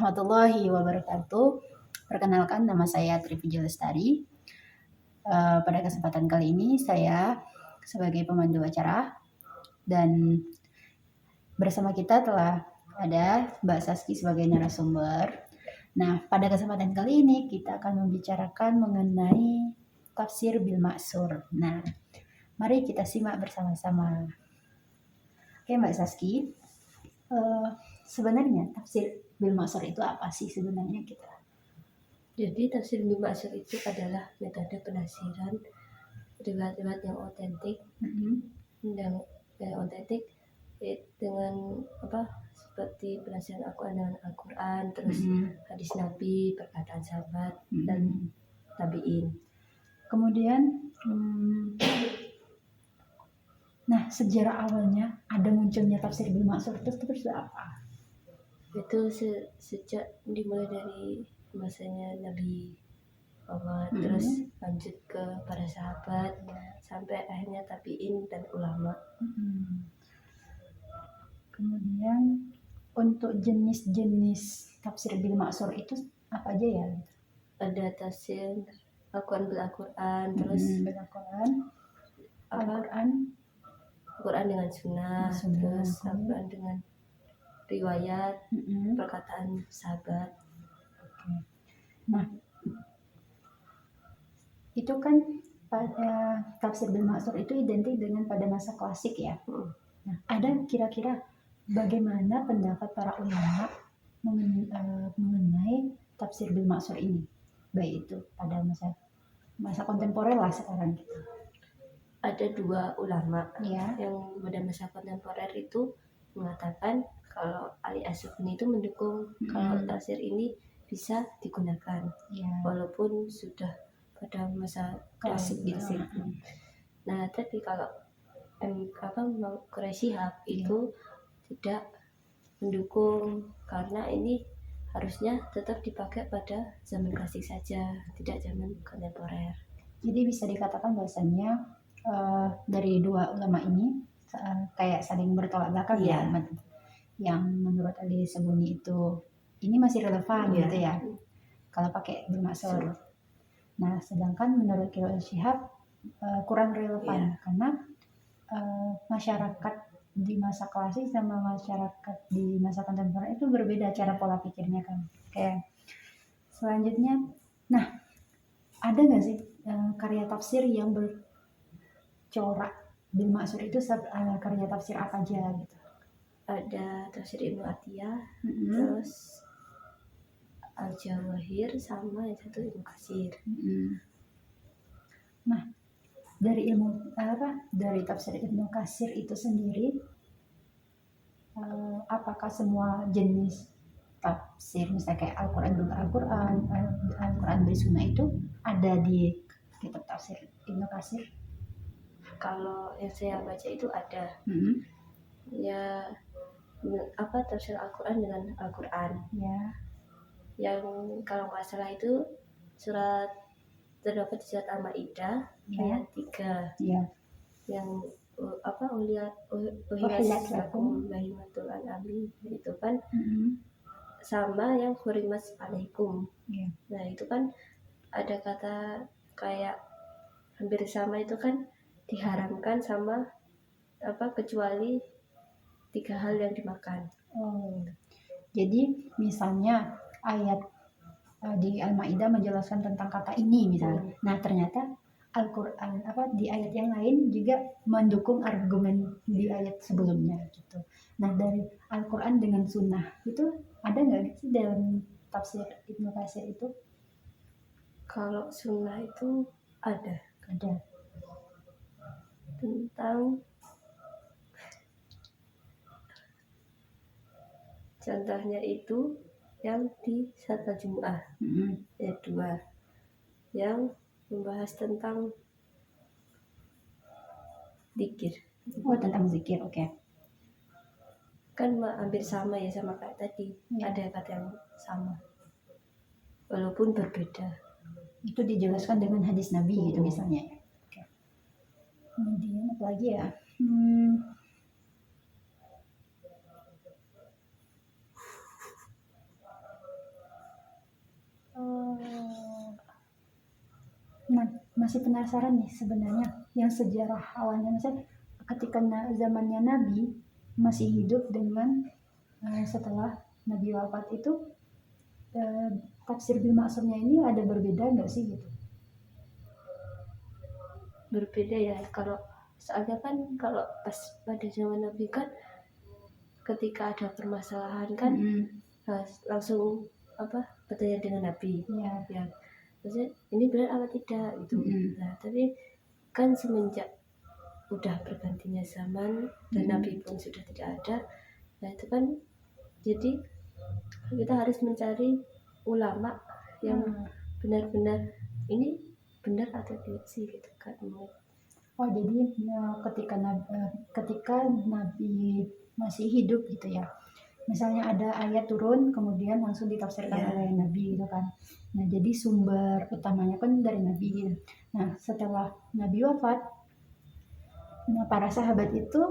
warahmatullahi wabarakatuh. Perkenalkan, nama saya Trivijay Lestari. Pada kesempatan kali ini saya sebagai pemandu acara dan bersama kita telah ada Mbak Saski sebagai narasumber. Nah, pada kesempatan kali ini kita akan membicarakan mengenai tafsir bil ma'sur. Nah, mari kita simak bersama-sama. Oke, Mbak Saski, sebenarnya tafsir bil ma'sur itu apa sih sebenarnya kita? Jadi tafsir bil ma'sur itu adalah metode penafsiran riwayat-riwayat yang otentik, dengan seperti penafsiran Al-Quran dengan Al-Quran, terus hadis Nabi, perkataan sahabat dan tabi'in. Kemudian, nah sejarah awalnya ada munculnya tafsir bil ma'sur itu terus apa? Itu sejak dimulai dari masanya Nabi Muhammad, terus lanjut ke para sahabat, sampai akhirnya tabi'in dan ulama. Kemudian untuk jenis-jenis tafsir bil ma'sur itu apa aja ya? Ada tafsir Al-Quran bil Al-Quran, terus Al-Quran dengan sunnah, terus Al-Quran dengan riwayat, perkataan sahabat. Nah, itu kan pada tafsir bil ma'sur itu identik dengan pada masa klasik ya. Nah, ada kira-kira bagaimana pendapat para ulama mengenai tafsir bil ma'sur ini, baik itu pada masa kontemporer lah sekarang gitu. Ada dua ulama ya, yang pada masa kontemporer itu mengatakan kalau Ali As-Sufyan itu mendukung kalau tafsir ini bisa digunakan, walaupun sudah pada masa klasik gitu. Nah, tapi kalau Quraisy Shihab itu tidak mendukung, karena ini harusnya tetap dipakai pada zaman klasik saja, tidak zaman kontemporer. Jadi bisa dikatakan bahasanya dari dua ulama ini kayak saling bertolak belakang ya. Yang menurut Ali Sabuni itu ini masih relevan gitu ya kalau pakai bil ma'sur. Nah, sedangkan menurut Quraisy Shihab kurang relevan karena masyarakat di masa klasik sama masyarakat di masa kontemporer itu berbeda cara pola pikirnya kan. Kayak selanjutnya, nah ada nggak sih karya tafsir yang bercorak bil ma'sur itu karya tafsir apa aja gitu? Ada tafsir Ibnu Atiyah, terus Al-Jawahir, sama yang satu Ibnu Katsir. Nah, dari tafsir Ibnu Katsir itu sendiri, apakah semua jenis tafsir misalnya kayak Al-Quran Al-Quran bersunnah itu ada di kitab tafsir Ibnu Katsir? Kalau yang saya baca itu ada ya tafsir Al-Quran dengan Al-Quran yang kalau nggak salah itu terdapat di surat Al-Maidah ayat 3 yang uhilat lakum bahimatul an'ami, itu kan sama yang hurimat alaikum. Nah, itu kan ada kata kayak hampir sama, itu kan diharamkan sama kecuali 3 hal yang dimakan. Jadi misalnya ayat di Al-Maidah menjelaskan tentang kata ini misalnya. Nah, ternyata Al-Quran di ayat yang lain juga mendukung argumen di ayat sebelumnya gitu. Nah, dari Al-Quran dengan sunnah itu ada nggak sih dalam tafsir Ibnu Katsir itu? Kalau sunnah itu ada tentang, contohnya itu yang di surat Al-Jumu'ah ayat 2 yang membahas tentang zikir. Tentang zikir, oke. Kan hampir sama ya sama kayak tadi, ada kata yang sama walaupun berbeda. Itu dijelaskan dengan hadis Nabi gitu misalnya. Kemudian apa lagi ya? masih penasaran nih sebenarnya yang sejarah awalnya, misalnya ketika zamannya Nabi masih hidup dengan setelah Nabi wafat itu tafsir bil ma'surnya ini ada berbeda nggak sih gitu? Berbeda ya, kalau soalnya kan kalau pas pada zaman Nabi kan ketika ada permasalahan kan langsung bertanya dengan Nabi ya maksudnya ini benar apa tidak gitu. Nah tapi kan semenjak udah bergantinya zaman dan Nabi pun sudah tidak ada, nah itu kan jadi kita harus mencari ulama yang benar-benar ini benar atau tidak sih gitu kan. Oh jadi ketika Nabi masih hidup gitu ya, misalnya ada ayat turun kemudian langsung ditafsirkan oleh Nabi gitu kan. Nah jadi sumber utamanya kan dari Nabi gitu. Nah setelah Nabi wafat, nah para sahabat itu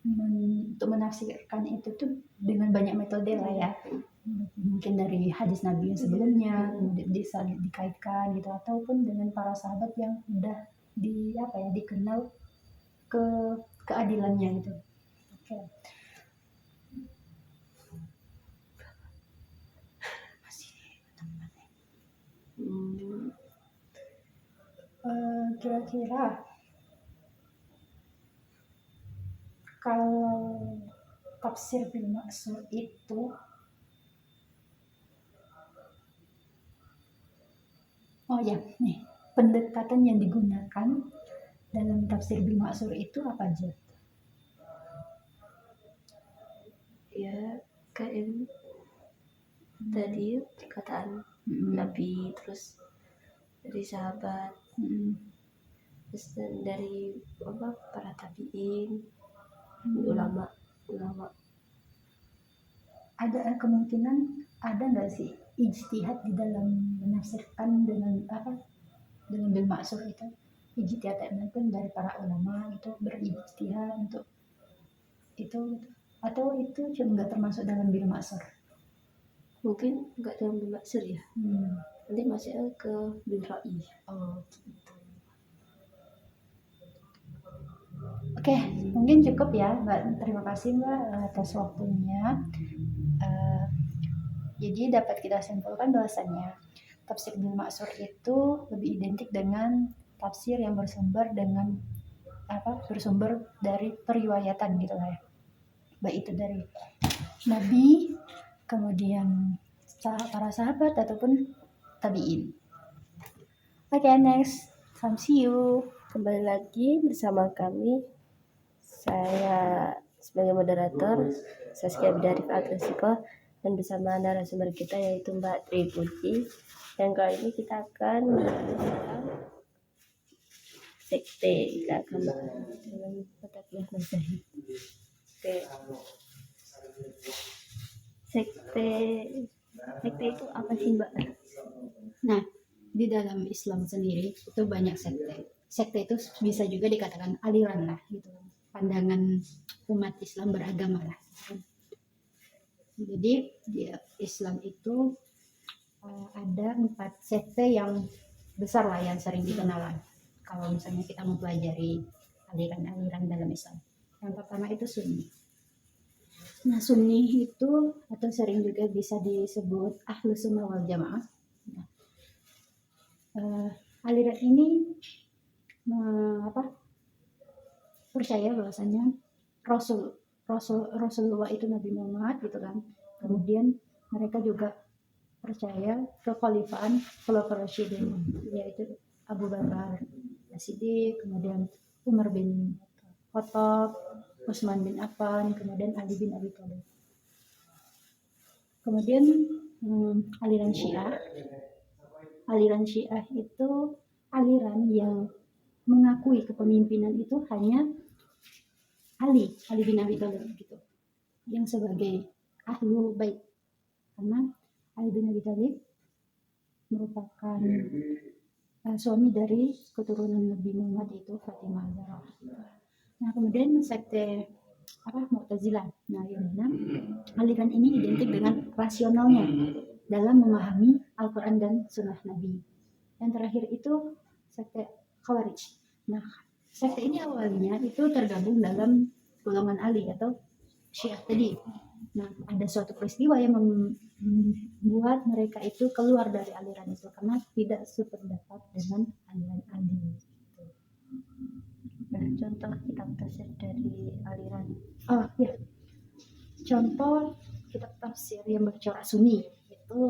untuk menafsirkan itu tuh dengan banyak metode lah ya, mungkin dari hadis Nabi yang sebelumnya kemudian bisa dikaitkan gitu, ataupun dengan para sahabat yang udah dikenal keadilannya gitu. Oke. Kira-kira kalau tafsir bil ma'sur itu pendekatan yang digunakan dalam tafsir bil ma'sur itu apa aja? Ya kayak tadi perkataan Nabi, terus dari sahabat, terus dari para tabiin, ulama. Ada kemungkinan ada nggak sih ijtihad di dalam menafsirkan dengan bil ma'sur itu? Ijtihad itu dari para ulama itu berijtihad untuk itu, atau itu cuma nggak termasuk dalam bil ma'sur? Mungkin nggak dalam bil ma'sur ya. Nanti masih ke bil ra'i. Gitu. Oke, mungkin cukup ya Mbak. Terima kasih Mbak atas waktunya. Jadi dapat kita simpulkan bahwasannya tafsir bil ma'sur itu lebih identik dengan tafsir yang bersumber dari periwayatan gitu lah ya. Baik itu dari Nabi, kemudian para sahabat ataupun tabi'in. Oke, next. See you. Kembali lagi bersama kami. Saya sebagai moderator Saskia Bidari Agresiko, dan bersama narasumber kita yaitu Mbak Tri Puji. Yang kali ini kita akan tentang sekte. Kita akan dalam mata kuliah mazhab. Sekte itu apa sih Mbak? Nah, di dalam Islam sendiri itu banyak sekte. Sekte itu bisa juga dikatakan aliran lah gitu. Pandangan umat Islam beragama lah. Jadi di Islam itu ada 4 sekte yang besar lah yang sering dikenalan. Kalau misalnya kita mempelajari aliran-aliran dalam Islam. Yang pertama itu Sunni. Nah Sunni itu atau sering juga bisa disebut Ahlus Sunnah wal Jamaah. Aliran ini percaya bahwasanya Rasulullah itu Nabi Muhammad gitu kan. Kemudian mereka juga percaya kekhalifahan Khulafaur Rasyidin, yaitu Abu Bakar As-Siddiq, kemudian Umar bin Khattab, Utsman bin Affan, kemudian Ali bin Abi Thalib. Kemudian aliran Syiah. Aliran Syiah itu aliran yang mengakui kepemimpinan itu hanya Ali bin Abi Thalib gitu, yang sebagai Ahlul Bait, karena Ali bin Abi Thalib merupakan suami dari keturunan Nabi Muhammad, yaitu Fatimah Zahra. Nah kemudian sekte Mu'tazilah. Nah yang mana aliran ini identik dengan rasionalnya dalam memahami Al-Quran dan Sunnah Nabi. Yang terakhir itu sekte Khawarij. Nah, sekte ini awalnya itu tergabung dalam golongan Ali atau Syiah tadi. Nah, ada suatu peristiwa yang membuat mereka itu keluar dari aliran itu karena tidak sependapat dengan aliran Ali. Nah, contoh kitab tafsir dari aliran. Oh ya, contoh kitab tafsir yang bercorak Sunni itu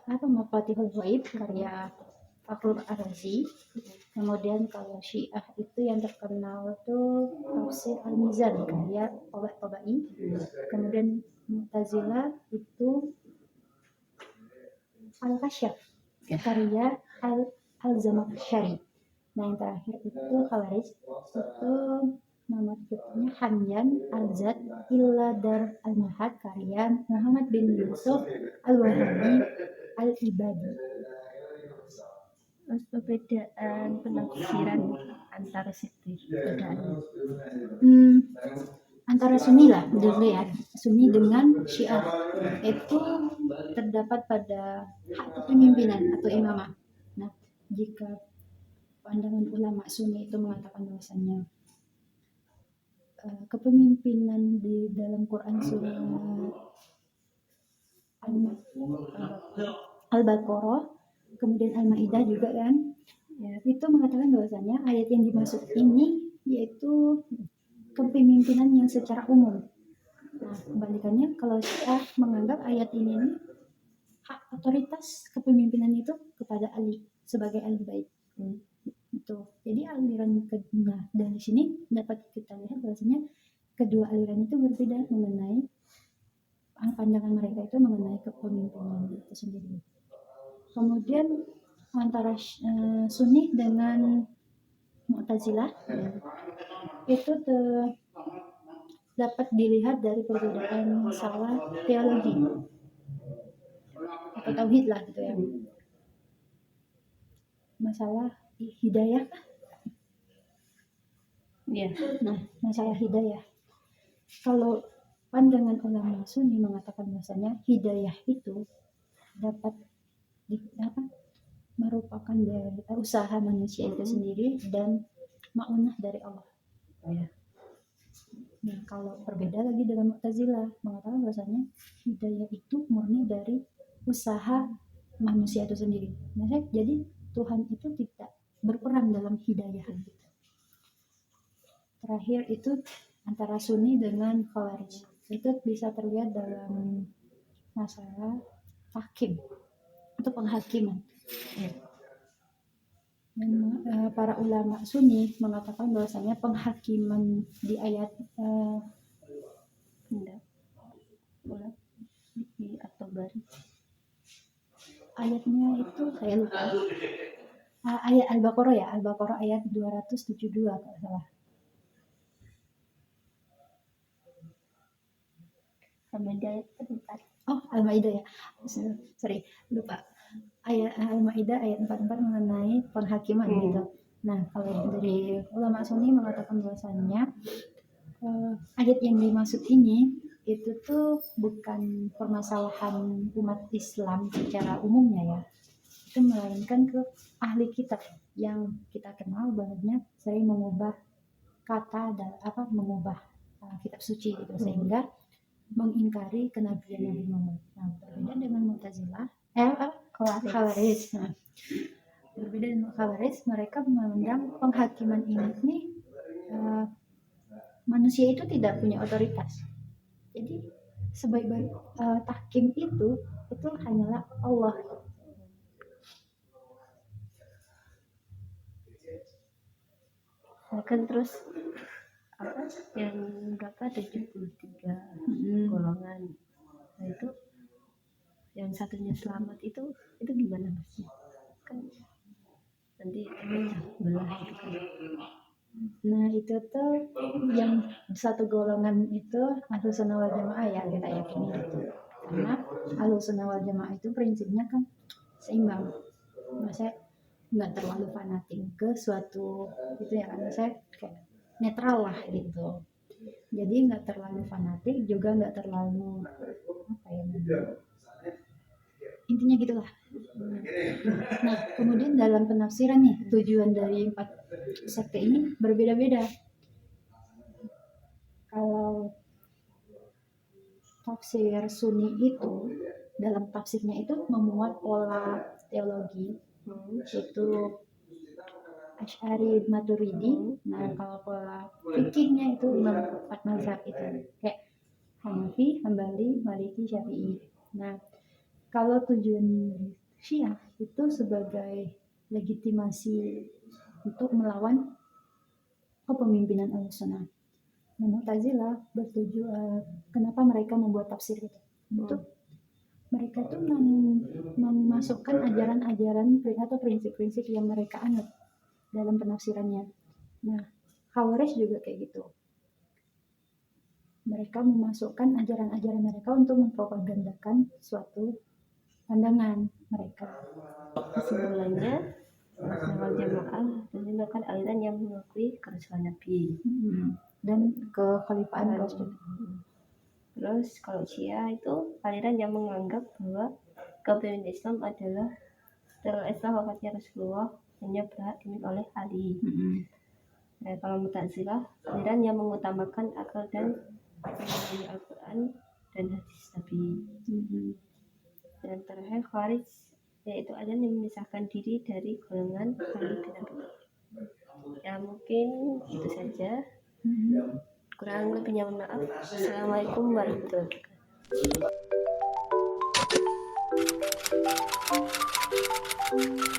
Mafatihul Ghaib karya Fakhrul Ar-Razi. Kemudian kalau Syiah itu yang terkenal itu tafsir Al-Mizan karya Tabai. Kemudian Mu'tazilah itu Al-Kasyaf karya Al-Zamakhsyari. Nah, yang terakhir itu Khawarij itu nama kitabnya Hamyan Al-Zad Illadar Al-Mahad karya Muhammad bin Yusuf Al-Wahabi Al-Ibadi. Terus perbedaan penafsiran antara sekte bedaan. Antara Sunni lah dulu ya, Sunni dengan Syiah itu terdapat pada hak kepemimpinan atau imamah. Nah, jika pandangan ulama Sunni itu mengatakan bahwasanya kepemimpinan di dalam Quran surah Al-Baqarah, kemudian Al-Maidah juga kan, ya, itu mengatakan bahwasanya ayat yang dimaksud ini yaitu kepemimpinan yang secara umum. Nah, kebalikannya kalau Syiah menganggap ayat ini hak otoritas kepemimpinan itu kepada Ali sebagai ahli bait. Itu. Jadi aliran kedua dari sini dapat kita lihat bahwasanya kedua aliran itu berbeda mengenai pandangan mereka itu mengenai kepemimpinan itu sendiri. Kemudian antara Sunni dengan Mu'tazilah itu dapat dilihat dari perbedaan masalah teologi atau tauhid lah gitu ya. Masalah hidayah. Ya. Nah, masalah hidayah. Kalau pandangan ulama Sunni mengatakan bahwasanya hidayah itu dapat merupakan dari usaha manusia itu sendiri dan ma'unah dari Allah. Ya. Nah, kalau berbeda lagi dengan Mu'tazilah mengatakan bahwasanya hidayah itu murni dari usaha manusia itu sendiri. Nah, jadi Tuhan itu tidak berperan dalam hidayah. Terakhir itu antara Sunni dengan Khawarij. Itu bisa terlihat dalam masalah hakim atau penghakiman. Ya. Para ulama Sunni mengatakan bahwasanya penghakiman di ayat di At-Tabari. Ayatnya itu saya lupa. Ayat Al-Baqarah ya, Al-Baqarah ayat 272 kalau salah. Al-Maidah ayat 44. Oh, Al-Maidah ya. Sorry, lupa. Ayat Al-Maidah ayat 44 mengenai penghakiman gitu. Nah, kalau dari ulama Sunni mengatakan bahwasanya ayat yang dimaksud ini itu tuh bukan permasalahan umat Islam secara umumnya ya. Itu melainkan ke ahli kitab yang kita kenal banyak sering mengubah kata dan mengubah kitab suci gitu sehingga mengingkari kenabian Nabi Muhammad. Nah, berbeda dengan Mu'tazilah, Khawarij. Nah, berbeda dengan Khawarij, mereka memandang penghakiman ini manusia itu tidak punya otoritas. Jadi sebaik-baik tahkim itu hanyalah Allah. Nah, kan terus yang berapa 73 golongan. Nah, itu yang satunya selamat itu gimana Mas? Kan nanti pecah belah itu kan. Nah, itu tuh yang satu golongan itu Ahlussunnah wal Jamaah ya kita yakini gitu. Karena Ahlussunnah wal Jamaah itu prinsipnya kan seimbang. Maksudnya nggak terlalu fanatik ke suatu itu ya kan, saya kayak netral lah gitu. Jadi nggak terlalu fanatik juga nggak terlalu intinya gitulah. Nah, kemudian dalam penafsiran nih, tujuan dari 4 sekte ini berbeda-beda. Kalau tafsir Sunni itu, dalam tafsirnya itu memuat pola teologi, yaitu Asy'ari, Maturidi. Nah, kalau pola fikihnya itu 4 mazhab itu, kayak Hanafi, Hambali, Maliki, Syafi'i. Nah, kalau tujuan Syiah itu sebagai legitimasi untuk melawan kepemimpinan Ahlussunnah. Nah, Mu'tazilah bertujuan, kenapa mereka membuat tafsir itu? Untuk mereka tuh memasukkan ajaran-ajaran atau prinsip-prinsip yang mereka anut dalam penafsirannya. Nah, Khawarij juga kayak gitu. Mereka memasukkan ajaran-ajaran mereka untuk mempropagandakan suatu pandangan mereka. Kesimpulannya, Ahlussunnah wal Jamaah merupakan aliran yang mengakui kerasulan Nabi dan kekhalifahan Rasul. Terus kalau Syiah itu aliran yang menganggap bahwa kepemimpinan Islam adalah setelah wafatnya Rasulullah hanya berhak dimiliki oleh Ali. Nah, kalau Mu'tazilah aliran yang mengutamakan akal dan memahami Al-Quran dan hadis Nabi. Dan terakhir Khawarij, yaitu aliran yang memisahkan diri dari golongan Ali bin Abi Thalib. Ya mungkin itu saja. Kurang lebihnya mohon maaf. Assalamualaikum warahmatullahi wabarakatuh.